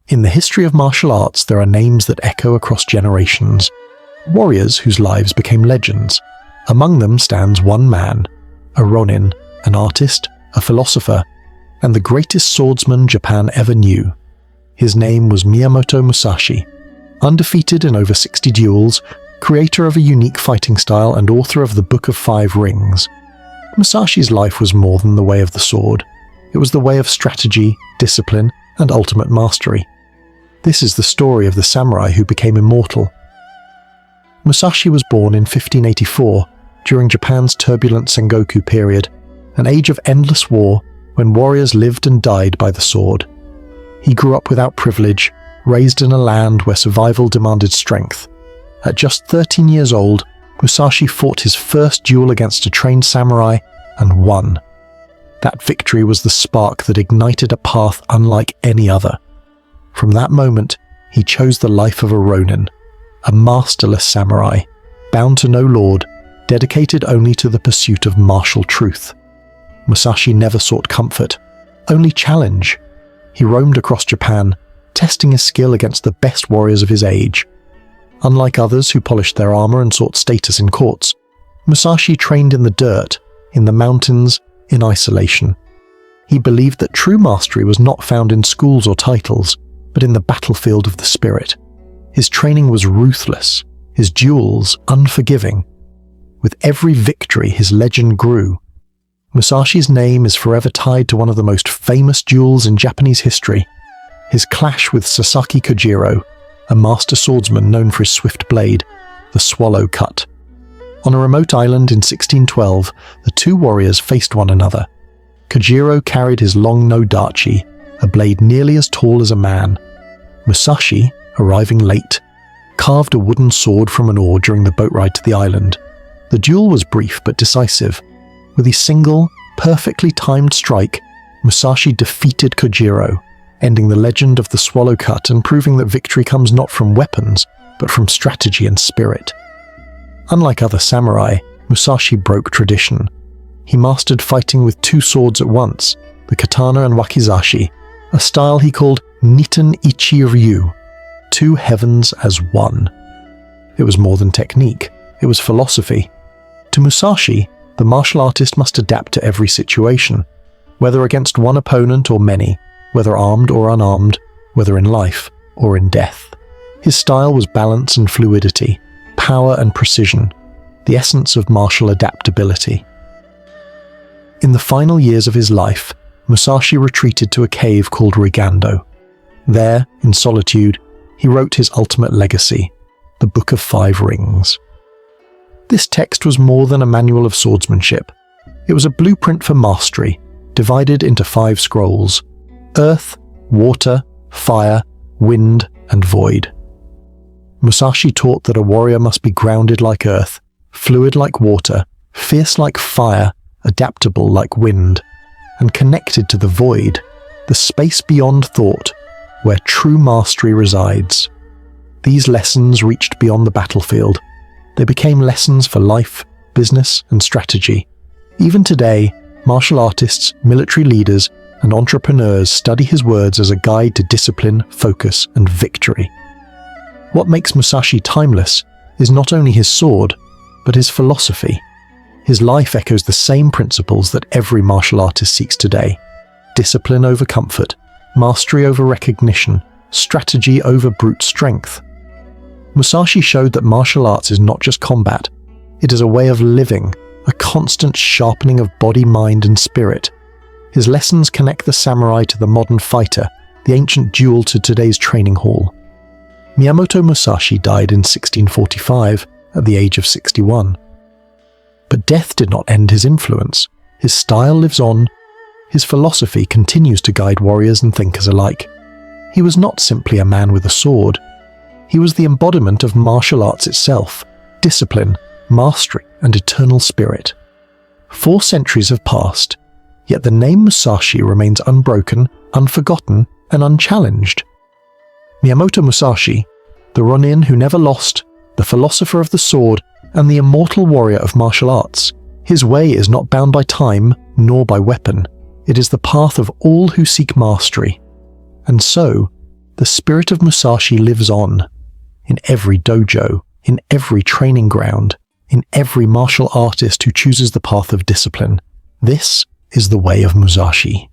In the history of martial arts, there are names that echo across generations. Warriors whose lives became legends. Among them stands one man, a ronin, an artist, a philosopher, and the greatest swordsman Japan ever knew. His name was Miyamoto Musashi. Undefeated in over 60 duels, creator of a unique fighting style and author of the Book of Five Rings. Musashi's life was more than the way of the sword. It was the way of strategy, discipline, and ultimate mastery. This is the story of the samurai who became immortal. Musashi was born in 1584, during Japan's turbulent Sengoku period, an age of endless war when warriors lived and died by the sword. He grew up without privilege, raised in a land where survival demanded strength. At just 13 years old, Musashi fought his first duel against a trained samurai and won. That victory was the spark that ignited a path unlike any other. From that moment, he chose the life of a ronin, a masterless samurai, bound to no lord, dedicated only to the pursuit of martial truth. Musashi never sought comfort, only challenge. He roamed across Japan, testing his skill against the best warriors of his age. Unlike others who polished their armor and sought status in courts, Musashi trained in the dirt, in the mountains, in isolation. He believed that true mastery was not found in schools or titles, but in the battlefield of the spirit. His training was ruthless, his duels unforgiving. With every victory, his legend grew. Musashi's name is forever tied to one of the most famous duels in Japanese history, his clash with Sasaki Kojirō, a master swordsman known for his swift blade, the swallow cut. On a remote island in 1612, the two warriors faced one another. Kojirō carried his long no-dachi, a blade nearly as tall as a man. Musashi, arriving late, carved a wooden sword from an oar during the boat ride to the island. The duel was brief but decisive. With a single, perfectly timed strike, Musashi defeated Kojirō, ending the legend of the swallow cut and proving that victory comes not from weapons, but from strategy and spirit. Unlike other samurai, Musashi broke tradition. He mastered fighting with two swords at once, the katana and wakizashi, a style he called Niten Ichi-ryū, two heavens as one. It was more than technique, it was philosophy. To Musashi, the martial artist must adapt to every situation, whether against one opponent or many, whether armed or unarmed, whether in life or in death. His style was balance and fluidity, power and precision, the essence of martial adaptability. In the final years of his life, Musashi retreated to a cave called Rigando. There, in solitude, he wrote his ultimate legacy, the Book of Five Rings. This text was more than a manual of swordsmanship. It was a blueprint for mastery, divided into 5 scrolls: earth, water, fire, wind, and void. Musashi taught that a warrior must be grounded like earth, fluid like water, fierce like fire, adaptable like wind, and connected to the void, the space beyond thought, where true mastery resides. These lessons reached beyond the battlefield. They became lessons for life, business, and strategy. Even today, martial artists, military leaders, and entrepreneurs study his words as a guide to discipline, focus, and victory. What makes Musashi timeless is not only his sword, but his philosophy. His life echoes the same principles that every martial artist seeks today: discipline over comfort, mastery over recognition, strategy over brute strength. Musashi showed that martial arts is not just combat, it is a way of living, a constant sharpening of body, mind, and spirit. His lessons connect the samurai to the modern fighter, the ancient duel to today's training hall. Miyamoto Musashi died in 1645 at the age of 61. But death did not end his influence. His style lives on. His philosophy continues to guide warriors and thinkers alike. He was not simply a man with a sword. He was the embodiment of martial arts itself, discipline, mastery, and eternal spirit. 4 centuries have passed, yet the name Musashi remains unbroken, unforgotten, and unchallenged. Miyamoto Musashi, the ronin who never lost, the philosopher of the sword, and the immortal warrior of martial arts. His way is not bound by time, nor by weapon. It is the path of all who seek mastery. And so, The spirit of Musashi lives on, in every dojo, in every training ground, in every martial artist who chooses the path of discipline. This is the way of Musashi.